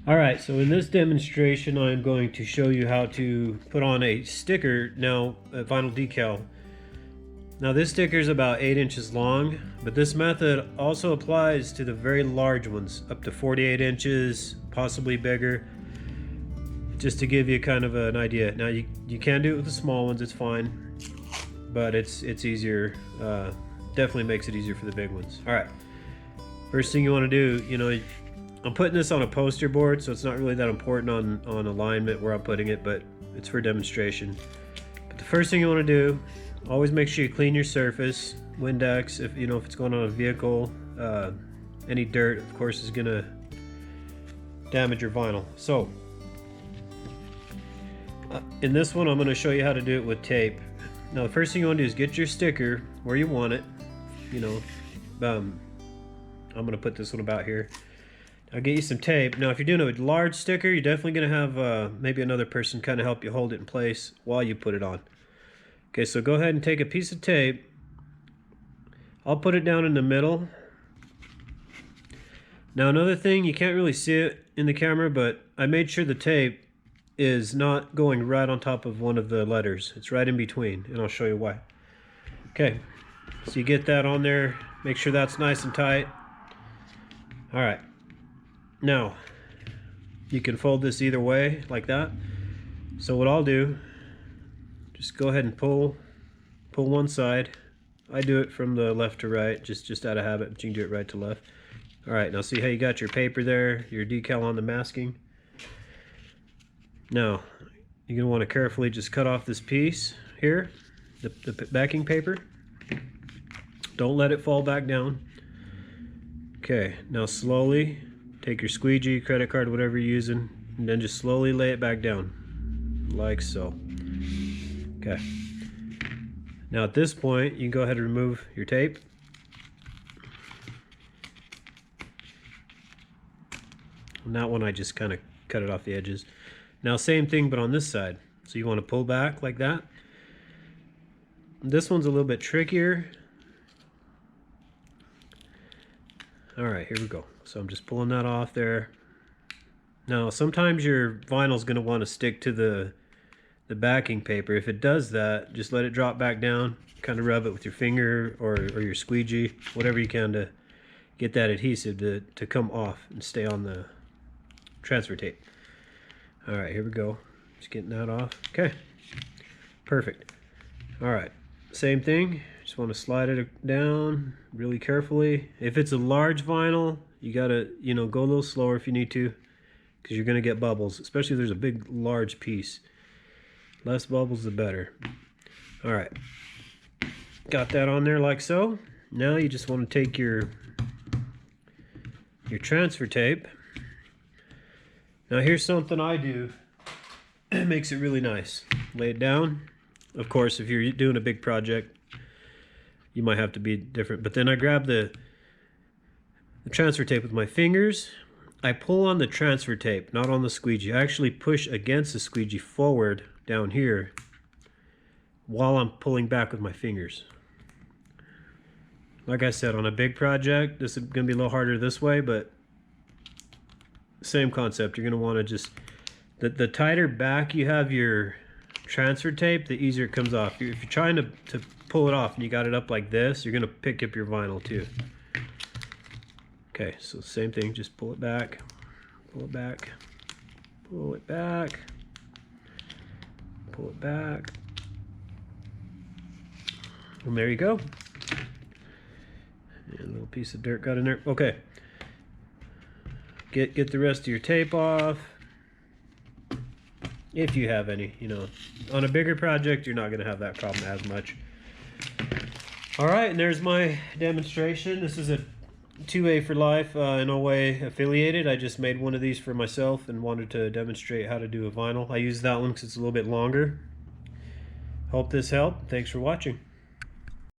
Alright, so in this demonstration I'm going to show you how to put on a sticker, now a vinyl decal. Now this sticker is about 8 inches long, but this method also applies to the very large ones, up to 48 inches, possibly bigger, just to give you kind of an idea. Now you can do it with the small ones, it's fine, but it's easier, definitely makes it easier for the big ones. Alright, first thing you want to do, I'm putting this on a poster board, so it's not really that important on alignment where I'm putting it, but it's for demonstration. But the first thing you want to do, always make sure you clean your surface. Windex, if it's going on a vehicle, any dirt, of course, is gonna damage your vinyl. So in this one, I'm going to show you how to do it with tape. Now the first thing you want to do is get your sticker where you want it. I'm going to put this one about here. I'll get you some tape. Now if you're doing a large sticker, you're definitely going to have maybe another person kind of help you hold it in place while you put it on. Okay, so go ahead and take a piece of tape. I'll put it down in the middle. Now another thing, you can't really see it in the camera, but I made sure the tape is not going right on top of one of the letters. It's right in between, and I'll show you why. Okay, so you get that on there. Make sure that's nice and tight. All right. Now, you can fold this either way, like that. So what I'll do, just go ahead and pull one side. I do it from the left to right, just out of habit, but you can do it right to left. All right, now see how you got your paper there, your decal on the masking? Now, you're gonna wanna carefully just cut off this piece here, the backing paper. Don't let it fall back down. Okay, now slowly, take your squeegee, credit card, whatever you're using, and then just slowly lay it back down, like so. Okay. Now at this point, you can go ahead and remove your tape. And that one I just kind of cut it off the edges. Now same thing, but on this side. So you want to pull back like that. This one's a little bit trickier. All right, here we go. So I'm just pulling that off there. Now sometimes your vinyl is going to want to stick to the backing paper. If it does that, just let it drop back down, kind of rub it with your finger or your squeegee, whatever you can to get that adhesive to come off and stay on the transfer tape. All right, here we go. Just getting that off. Okay, perfect. All right, same thing. Just want to slide it down really carefully. If it's a large vinyl, you gotta go a little slower if you need to, because you're gonna get bubbles, especially if there's a big large piece. Less bubbles the better. All right, got that on there like so. Now you just want to take your transfer tape. Now here's something I do. It makes it really nice. Lay it down. Of course, if you're doing a big project, you might have to be different. But then I grab the transfer tape with my fingers. I pull on the transfer tape, not on the squeegee. I actually push against the squeegee forward down here while I'm pulling back with my fingers. Like I said, on a big project, this is going to be a little harder this way, but same concept. You're going to want to just, the tighter back you have your transfer tape, the easier it comes off. If you're trying to pull it off and you got it up like this, you're going to pick up your vinyl too. Okay, so same thing, just pull it back, pull it back, pull it back, pull it back, and there you go. And a little piece of dirt got in there. Okay, get the rest of your tape off, if you have any. On a bigger project, you're not going to have that problem as much. All right, and there's my demonstration. This is a 2A for Life, in no way affiliated. I just made one of these for myself and wanted to demonstrate how to do a vinyl. I use that one because it's a little bit longer. Hope this helped. Thanks for watching.